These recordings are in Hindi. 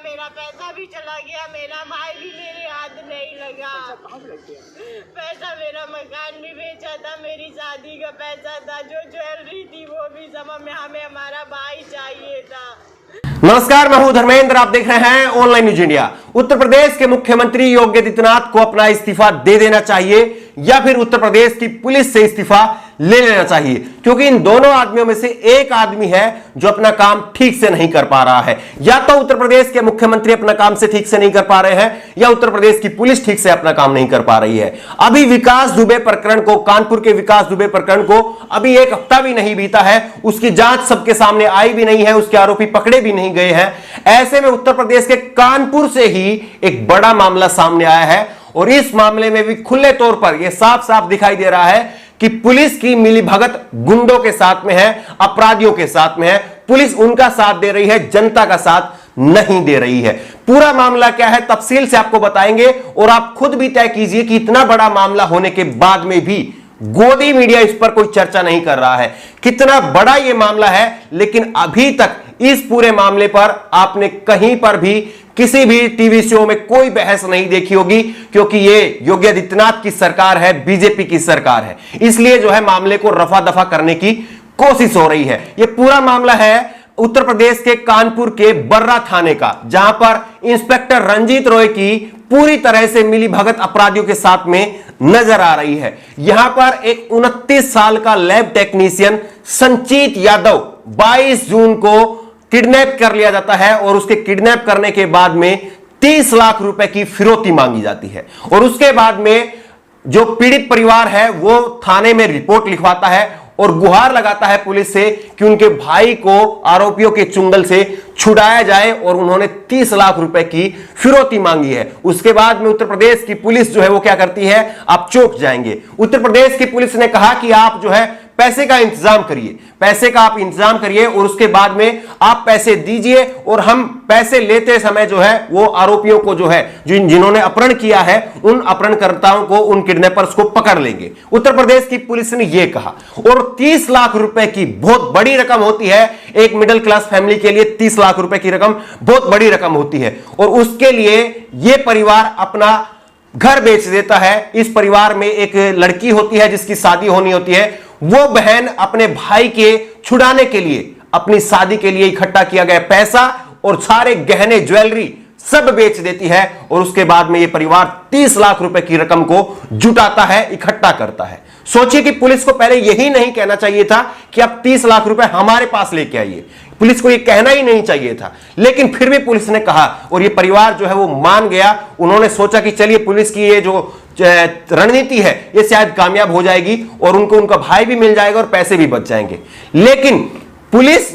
मेरा पैसा भी चला गया, मेरा भाई भी मेरे हाथ नहीं लगा। पैसा मेरा मकान भी बेचा था, मेरी शादी का पैसा था, जो ज्वेलरी थी वो भी सब हमें हमारा भाई चाहिए था। नमस्कार, मैं हूं धर्मेंद्र, आप देख रहे हैं online news India. Uttar Pradesh के मुख्यमंत्री योगी आदित्यनाथ को अपना इस्तीफा दे देना चाहिए या फिर उत्तर प्रदेश की पुलिस से इस्तीफा ले लेना चाहिए, क्योंकि इन दोनों आदमियों में से एक आदमी है जो अपना काम ठीक से नहीं कर पा रहा है। या तो उत्तर प्रदेश के मुख्यमंत्री अपना काम से ठीक से नहीं कर पा रहे हैं या उत्तर प्रदेश की पुलिस ठीक से अपना काम नहीं कर पा रही है। अभी विकास दुबे प्रकरण को, कानपुर के विकास दुबे प्रकरण को अभी एक हफ्ता भी नहीं बीता है, उसकी जांच सबके सामने आई भी नहीं है, उसके आरोपी पकड़े भी नहीं गए हैं। ऐसे में उत्तर प्रदेश के कानपुर से ही एक बड़ा मामला सामने आया है और इस मामले में भी खुले तौर पर यह साफ साफ दिखाई दे रहा है कि पुलिस की मिलीभगत गुंडों के साथ में है, अपराधियों के साथ में है। पुलिस उनका साथ दे रही है, जनता का साथ नहीं दे रही है। पूरा मामला क्या है तफसील से आपको बताएंगे और आप खुद भी तय कीजिए कि इतना बड़ा मामला होने के बाद में भी गोदी मीडिया इस पर कोई चर्चा नहीं कर रहा है। कितना बड़ा यह मामला है, लेकिन अभी तक इस पूरे मामले पर आपने कहीं पर भी किसी भी टीवी शो में कोई बहस नहीं देखी होगी, क्योंकि ये योगी आदित्यनाथ की सरकार है, बीजेपी की सरकार है। इसलिए जो है मामले को रफा दफा करने की कोशिश हो रही है। यह पूरा मामला है उत्तर प्रदेश के कानपुर के बर्रा थाने का, जहां पर इंस्पेक्टर रंजीत रॉय की पूरी तरह से मिलीभगत अपराधियों के साथ में नजर आ रही है। यहां पर एक 29 साल का लैब टेक्नीशियन संचित यादव 22 जून को किडनैप कर लिया जाता है और उसके किडनैप करने के बाद में 30 लाख रुपए की फिरौती मांगी जाती है। और उसके बाद में जो पीड़ित परिवार है वो थाने में रिपोर्ट लिखवाता है और गुहार लगाता है पुलिस से कि उनके भाई को आरोपियों के चुंगल से छुड़ाया जाए, और उन्होंने 30 लाख रुपए की फिरौती मांगी है। उसके बाद में उत्तर प्रदेश की पुलिस जो है वो क्या करती है, आप चौंक जाएंगे। उत्तर प्रदेश की पुलिस ने कहा कि आप जो है पैसे का इंतजाम करिए, पैसे का आप इंतजाम करिए और उसके बाद में आप पैसे दीजिए और हम पैसे लेते समय जो है वो आरोपियों को जो है जिन्होंने अपहरण किया है उन अपहरणकर्ताओं को, उन किडनैपर्स को पकड़ लेंगे। उत्तर प्रदेश की पुलिस ने यह कहा। और 30 लाख रुपए की बहुत बड़ी रकम होती है, एक मिडिल क्लास फैमिली के लिए 30 लाख रुपए की रकम बहुत बड़ी रकम होती है। और उसके लिए यह परिवार अपना घर बेच देता है। इस परिवार में एक लड़की होती है जिसकी शादी होनी होती है, वो बहन अपने भाई के छुड़ाने के लिए, अपनी शादी के लिए इकट्ठा किया गया पैसा और सारे गहने ज्वेलरी सब बेच देती है। और उसके बाद में यह परिवार 30 लाख रुपए की रकम को जुटाता है, इकट्ठा करता है। सोचिए कि पुलिस को पहले यही नहीं कहना चाहिए था कि आप 30 लाख रुपए हमारे पास लेके आइए। पुलिस को यह कहना ही नहीं चाहिए था, लेकिन फिर भी पुलिस ने कहा और यह परिवार जो है वो मान गया। उन्होंने सोचा कि चलिए पुलिस की ये जो रणनीति है ये शायद कामयाब हो जाएगी और उनको उनका भाई भी मिल जाएगा और पैसे भी बच जाएंगे। लेकिन पुलिस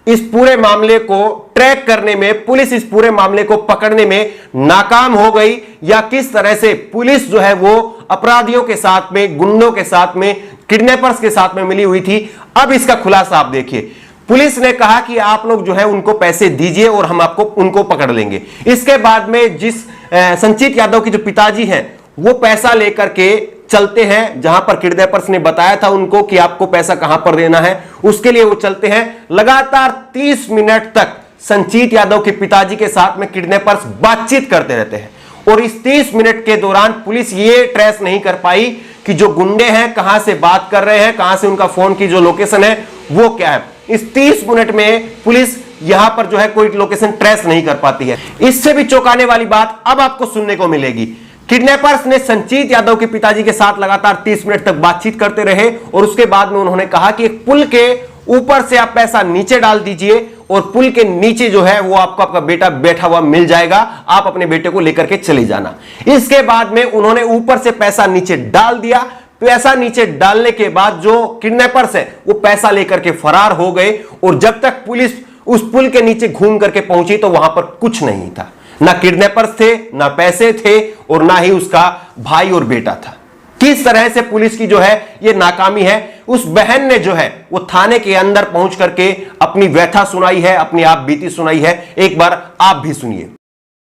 इस पूरे मामले को ट्रैक करने में, पुलिस इस पूरे मामले को पकड़ने में नाकाम हो गई, या किस तरह से पुलिस जो है वो अपराधियों के साथ में, गुंडों के साथ में, किडनैपर्स के साथ में मिली हुई थी। अब इसका खुलासा आप देखिए। पुलिस ने कहा कि आप लोग जो है उनको पैसे दीजिए और हम आपको उनको पकड़ लेंगे। इसके बाद में जिस संचित यादव के जो पिताजी हैं वो पैसा लेकर के चलते हैं, जहां पर किडनैपर्स ने बताया था उनको कि आपको पैसा कहां पर देना है, उसके लिए वो चलते हैं। लगातार 30 मिनट तक संचित यादव के पिताजी के साथ में किडनैपर्स बातचीत करते रहते हैं और इस 30 मिनट के दौरान पुलिस ये ट्रेस नहीं कर पाई कि जो गुंडे हैं कहां से बात कर रहे हैं, कहां से उनका फोन की जो लोकेशन है वो क्या है। इस 30 मिनट में पुलिस यहां पर जो है कोई लोकेशन ट्रेस नहीं कर पाती है। इससे भी चौंकाने वाली बात अब आपको सुनने को मिलेगी। किडनैपर्स ने संचित यादव के पिताजी के साथ लगातार 30 मिनट तक बातचीत करते रहे और उसके बाद में उन्होंने कहा कि एक पुल के ऊपर से आप पैसा नीचे डाल दीजिए और पुल के नीचे जो है वो आपको आपका बेटा बैठा हुआ मिल जाएगा, आप अपने बेटे को लेकर के चले जाना। इसके बाद में उन्होंने ऊपर से पैसा नीचे डाल दिया। पैसा नीचे डालने के बाद जो किडनैपर्स है वो पैसा लेकर के फरार हो गए और जब तक पुलिस उस पुल के नीचे घूम करके पहुंची तो वहां पर कुछ नहीं था, ना किडनैपर्स थे, ना पैसे थे और ना ही उसका भाई और बेटा था। किस तरह से पुलिस की जो है ये नाकामी है। उस बहन ने जो है वो थाने के अंदर पहुंच करके अपनी व्यथा सुनाई है, अपनी आप बीती सुनाई है। एक बार आप भी सुनिए।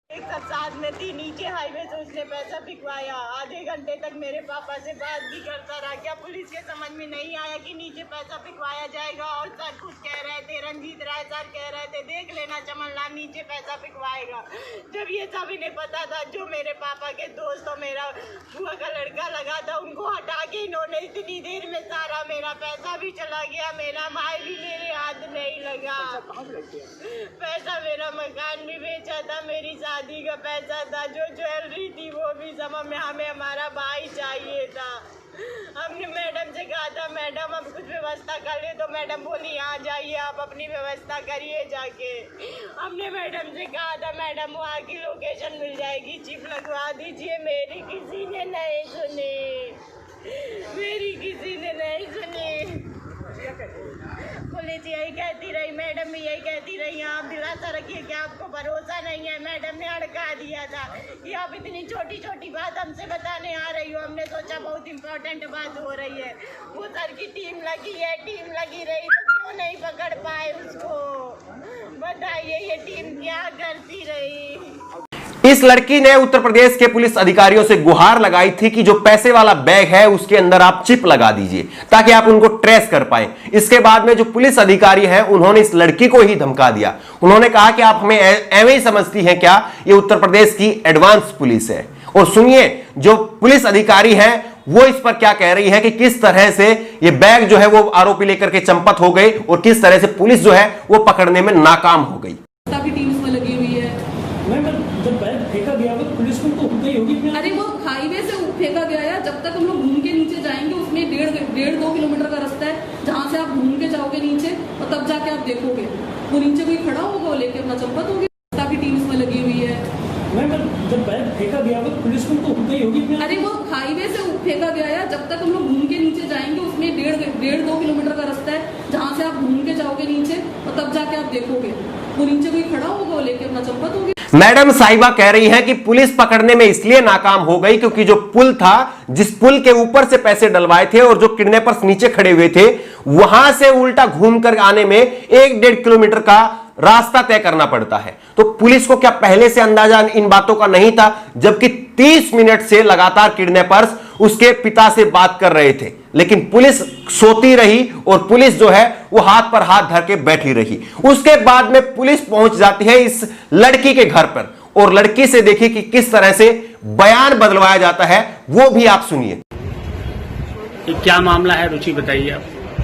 एक साथ में थी नीचे हाईवे से, उसने पैसा भिजवाया, आधे घंटे तक मेरे पापा से बात भी करता रहा। क्या पुलिस के समझ में नहीं आया कि नीचे पैसा पिकवाया जाएगा? और सर खुद कह रहे थे, रंजीत राय सर कह रहे थे, देख लेना चमन लाल नीचे पैसा पिकवाएगा। जब ये सब इन्हें पता था, जो मेरे पापा के दोस्त और मेरा बुआ का लड़का लगा था, उनको हटा के इन्होंने इतनी देर में सारा मेरा पैसा भी चला गया, मेरा माल भी मेरे हाथ नहीं लगा। पैसा मेरा मकान भी बेचा था, मेरी शादी का पैसा था, जो ज्वेलरी थी वो भी सब हमें हमारा भाई चाहिए था। हमने मैडम से कहा था, मैडम अब कुछ व्यवस्था कर ले, तो मैडम बोली यहाँ जाइए, आप अपनी व्यवस्था करिए जाके। हमने मैडम से कहा था, मैडम वहाँ की लोकेशन मिल जाएगी, चिप लगवा दीजिए। मेरी किसी ने नहीं सुनी, मेरी किसी ने नहीं सुनी। पुलिस यही कहती रही, मैडम भी यही कहती रही, आप दिलासा रखिए कि आपको भरोसा नहीं है। मैडम ने अड़का दिया था कि आप इतनी छोटी छोटी बात हमसे बताने आ रही हो। हमने सोचा बहुत इम्पोर्टेंट बात हो रही है। वो सर की टीम लगी है, टीम लगी रही तो क्यों नहीं पकड़ पाए उसको? बताइए ये टीम क्या करती रही? इस लड़की ने उत्तर प्रदेश के पुलिस अधिकारियों से गुहार लगाई थी कि जो पैसे वाला बैग है उसके अंदर आप चिप लगा दीजिए ताकि आप उनको ट्रेस कर पाए। इसके बाद में जो पुलिस अधिकारी हैं उन्होंने इस लड़की को ही धमका दिया। उन्होंने कहा कि आप हमें एवं ही समझती हैं क्या? ये उत्तर प्रदेश की एडवांस पुलिस है। और सुनिए जो पुलिस अधिकारी है वो इस पर क्या कह रही है कि किस तरह से ये बैग जो है वो आरोपी लेकर के चंपत हो गई और किस तरह से पुलिस जो है वो पकड़ने में नाकाम हो गई। टीम इसमें लगी हुई है। जब बैग फेंका गया तो पुलिस को तो गई होगी। अरे वो हाईवे से फेंका गया है, जब तक हम लोग घूम के नीचे जाएंगे उसमें 1.5-2 किलोमीटर का रास्ता है, जहाँ से आप घूम के जाओगे नीचे और तब जाके आप देखोगे वो नीचे कोई खड़ा होगा, वो लेके अपना चंपत होगी। की टीम इसमें लगी हुई है। जब बैग फेंका गया तो पुलिस को तो गई होगी। अरे वो हाईवे से फेंका गया है, जब तक हम लोग घूम के नीचे जाएंगे उसमें 1.5-2 किलोमीटर का रास्ता है, जहाँ से आप घूम के जाओगे नीचे और तब जाके आप देखोगे वो नीचे कोई खड़ा होगा, वो लेके अपना चंपत होगी। मैडम साहिबा कह रही हैं कि पुलिस पकड़ने में इसलिए नाकाम हो गई क्योंकि जो पुल था, जिस पुल के ऊपर से पैसे डलवाए थे और जो किडनैपर्स नीचे खड़े हुए थे, वहां से उल्टा घूमकर आने में 1-1.5 किलोमीटर का रास्ता तय करना पड़ता है। तो पुलिस को क्या पहले से अंदाजा इन बातों का नहीं था? जबकि 30 मिनट से लगातार किडनैपर्स उसके पिता से बात कर रहे थे, लेकिन पुलिस सोती रही और पुलिस जो है वो हाथ पर हाथ धर के बैठी रही। उसके बाद में पुलिस पहुंच जाती है इस लड़की के घर पर और लड़की से देखिए कि किस तरह से बयान बदलवाया जाता है, वो भी आप सुनिए। क्या मामला है रुचि, बताइए आप।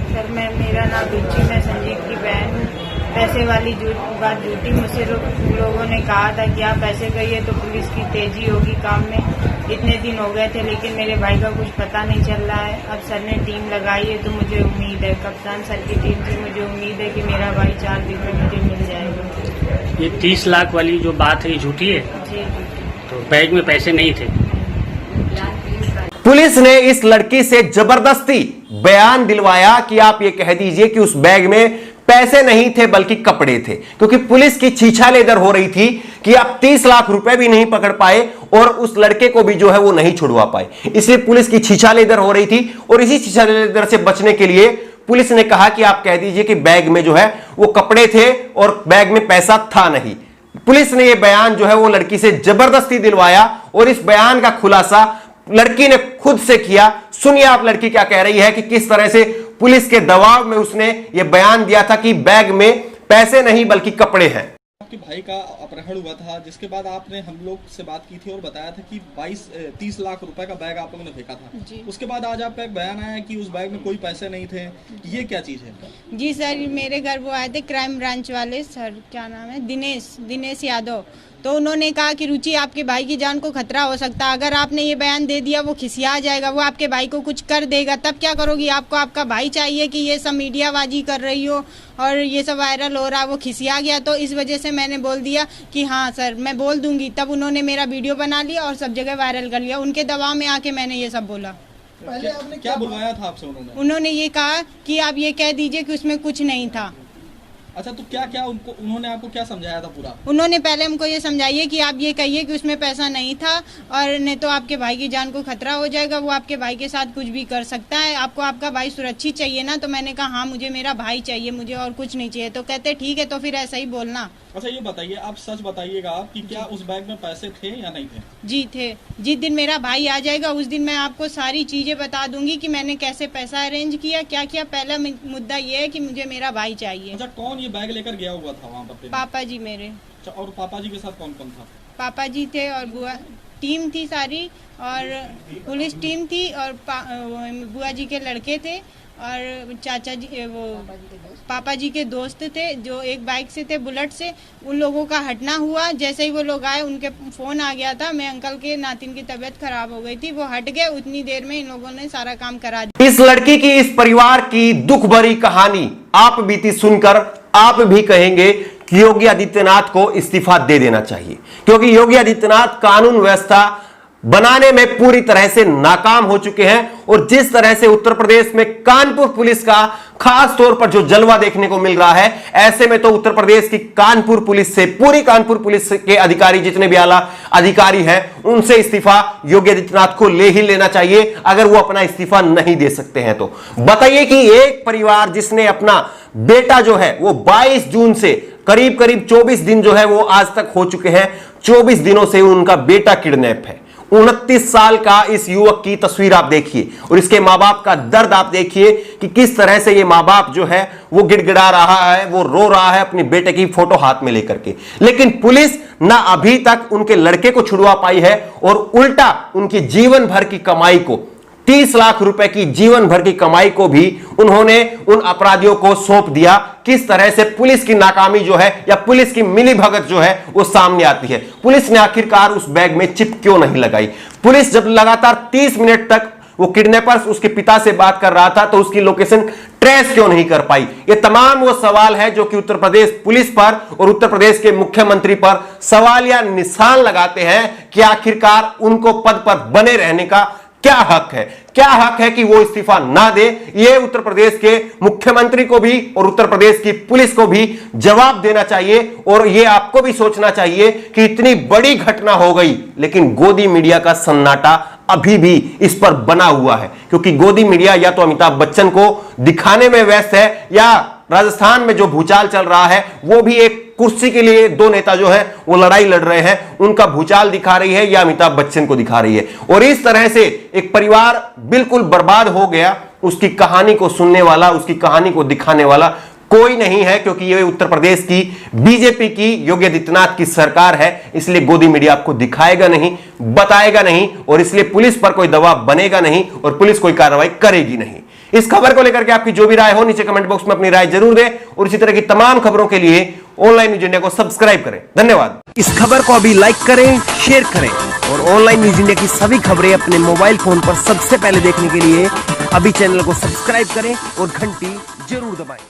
सर मेरा नाम रुचि, मैं संजीव की बहन हूँ। पैसे वाली बात झूठी, मुझसे लोगों ने कहा था कि आप ऐसे करिए तो पुलिस की तेजी होगी काम में। इतने दिन हो गए थे लेकिन मेरे भाई का कुछ पता नहीं चल रहा है। अब सर ने टीम लगाई है तो मुझे उम्मीद है, कप्तान सर की टीम से मुझे उम्मीद है कि मेरा भाई 4 दिन में मुझे मिल जाएगा। ये 30 लाख वाली जो बात है ये झूठी है? जी तो बैग में पैसे नहीं थे? पुलिस ने इस लड़की से जबरदस्ती बयान दिलवाया कि आप ये कह दीजिए कि उस बैग में पैसे नहीं थे बल्कि कपड़े थे, क्योंकि पुलिस की छीछालेदर हो रही थी कि आप 30 लाख रुपए भी नहीं पकड़ पाए और उस लड़के को भी जो है वो नहीं छुड़वा पाए। इसलिए पुलिस की छीछालेदर हो रही थी और इसी छीछालेदर से बचने के लिए पुलिस ने कहा कि आप कह दीजिए कि बैग में जो है वो कपड़े थे और बैग में पैसा था नहीं। पुलिस ने यह बयान जो है वो लड़की से जबरदस्ती दिलवाया और इस बयान का खुलासा लड़की ने खुद से किया। सुनिए आप लड़की क्या कह रही है कि किस तरह से पुलिस के दबाव में उसने यह बयान दिया था कि बैग में पैसे नहीं बल्कि कपड़े हैं। आपके भाई का अपहरण हुआ था, जिसके बाद आपने हम लोग से बात की थी और बताया था कि 30 लाख रुपए का बैग आप लोगों ने फेंका था। उसके बाद आज आपका एक बयान आया कि उस बैग में कोई पैसे नहीं थे। ये क्या चीज है? जी सर, मेरे घर वो आए थे क्राइम ब्रांच वाले सर, क्या नाम है, दिनेश यादव। तो उन्होंने कहा कि रुचि आपके भाई की जान को खतरा हो सकता है, अगर आपने ये बयान दे दिया वो खिसिया जाएगा, वो आपके भाई को कुछ कर देगा, तब क्या करोगी? आपको आपका भाई चाहिए कि ये सब मीडियाबाजी कर रही हो और ये सब वायरल हो रहा है। वो खिसिया गया तो इस वजह से मैंने बोल दिया कि हाँ सर मैं बोल दूंगी। तब उन्होंने मेरा वीडियो बना लिया और सब जगह वायरल कर लिया। उनके दबाव में आके मैंने ये सब बोला। पहले आपने क्या बुलवाया था आपसे? उन्होंने ये कहा कि आप ये कह दीजिए कि उसमें कुछ नहीं था। अच्छा, तो क्या क्या उन्होंने आपको क्या समझाया था पूरा? उन्होंने पहले हमको ये समझाइए कि आप ये कहिए कि उसमें पैसा नहीं था और नहीं तो आपके भाई की जान को खतरा हो जाएगा, वो आपके भाई के साथ कुछ भी कर सकता है, आपको आपका भाई सुरक्षित चाहिए ना। तो मैंने कहा हाँ मुझे मेरा भाई चाहिए, मुझे और कुछ नहीं चाहिए। तो कहते ठीक है तो फिर ऐसा ही बोलना। अच्छा ये बताइए, आप सच बताइएगा आप कि क्या उस बैग में पैसे थे या नहीं थे? जी थे। जिस दिन मेरा भाई आ जाएगा उस दिन मैं आपको सारी चीजें बता दूंगी कि मैंने कैसे पैसा अरेंज किया, क्या किया। पहला मुद्दा ये है कि मुझे मेरा भाई चाहिए। अच्छा, कौन ये बैग लेकर गया हुआ था वहाँ पर? पापा जी मेरे। अच्छा, और पापा जी के साथ कौन कौन था? पापा जी थे और बुआ टीम थी सारी, और पुलिस टीम थी, और बुआ जी के लड़के थे, और चाचा जी वो पापा जी के दोस्त थे जो एक बाइक से थे, बुलेट से। उन लोगों का हटना हुआ, जैसे ही वो लोग आए उनके फोन आ गया था। मैं अंकल के नातिन की तबीयत खराब हो गई थी, वो हट गए, उतनी देर में इन लोगों ने सारा काम करा दिया। इस लड़की की, इस परिवार की दुख भरी कहानी आप बीती सुनकर आप भी कहेंगे कि योगी आदित्यनाथ को इस्तीफा दे देना चाहिए, क्योंकि योगी आदित्यनाथ कानून व्यवस्था बनाने में पूरी तरह से नाकाम हो चुके हैं। और जिस तरह से उत्तर प्रदेश में कानपुर पुलिस का खास तौर पर जो जलवा देखने को मिल रहा है, ऐसे में तो उत्तर प्रदेश की कानपुर पुलिस से, पूरी कानपुर पुलिस के अधिकारी, जितने भी आला अधिकारी हैं, उनसे इस्तीफा योगी आदित्यनाथ को ले ही लेना चाहिए, अगर वो अपना इस्तीफा नहीं दे सकते हैं तो। बताइए कि एक परिवार जिसने अपना बेटा जो है वो 22 जून से करीब करीब 24 दिन जो है वो आज तक हो चुके हैं, 24 दिनों से उनका बेटा किडनैप है। 29 साल का इस युवक की तस्वीर आप देखिए और इसके मां बाप का दर्द आप देखिए कि किस तरह से ये मां बाप जो है वो गिड़गिड़ा रहा है, वो रो रहा है अपने बेटे की फोटो हाथ में लेकर के। लेकिन पुलिस ना अभी तक उनके लड़के को छुड़वा पाई है और उल्टा उनकी जीवन भर की कमाई को, 30 लाख रुपए की जीवन भर की कमाई को भी उन्होंने उन अपराधियों को सौंप दिया। किस तरह से पुलिस की नाकामी जो है या पुलिस की मिलीभगत जो है वो सामने आती है। पुलिस ने आखिरकार उस बैग में चिप क्यों नहीं लगाई? पुलिस जब लगातार 30 मिनट तक वो किडनैपर्स उसके पिता से बात कर रहा था तो उसकी लोकेशन ट्रेस क्यों नहीं कर पाई? ये तमाम वो सवाल है जो कि उत्तर प्रदेश पुलिस पर और उत्तर प्रदेश के मुख्यमंत्री पर सवालिया निशान लगाते हैं कि आखिरकार उनको पद पर बने रहने का क्या हक है, क्या हक है कि वो इस्तीफा ना दे। ये उत्तर प्रदेश के मुख्यमंत्री को भी और उत्तर प्रदेश की पुलिस को भी जवाब देना चाहिए। और ये आपको भी सोचना चाहिए कि इतनी बड़ी घटना हो गई लेकिन गोदी मीडिया का सन्नाटा अभी भी इस पर बना हुआ है, क्योंकि गोदी मीडिया या तो अमिताभ बच्चन को दिखाने में व्यस्त है या राजस्थान में जो भूचाल चल रहा है वो भी एक कुर्सी के लिए दो नेता जो है वो लड़ाई लड़ रहे हैं, उनका भूचाल दिखा रही है या अमिताभ बच्चन को दिखा रही है। और इस तरह से एक परिवार बिल्कुल बर्बाद हो गया, उसकी कहानी को सुनने वाला, उसकी कहानी को दिखाने वाला कोई नहीं है, क्योंकि ये उत्तर प्रदेश की बीजेपी की योगी आदित्यनाथ की सरकार है। इसलिए गोदी मीडिया आपको दिखाएगा नहीं, बताएगा नहीं, और इसलिए पुलिस पर कोई दबाव बनेगा नहीं और पुलिस कोई कार्रवाई करेगी नहीं। इस खबर को लेकर के आपकी जो भी राय हो नीचे कमेंट बॉक्स में अपनी राय जरूर दें और इसी तरह की तमाम खबरों के लिए ऑनलाइन न्यूज इंडिया को सब्सक्राइब करें। धन्यवाद। इस खबर को अभी लाइक करें, शेयर करें और ऑनलाइन न्यूज इंडिया की सभी खबरें अपने मोबाइल फोन पर सबसे पहले देखने के लिए अभी चैनल को सब्सक्राइब करें और घंटी जरूर दबाएं।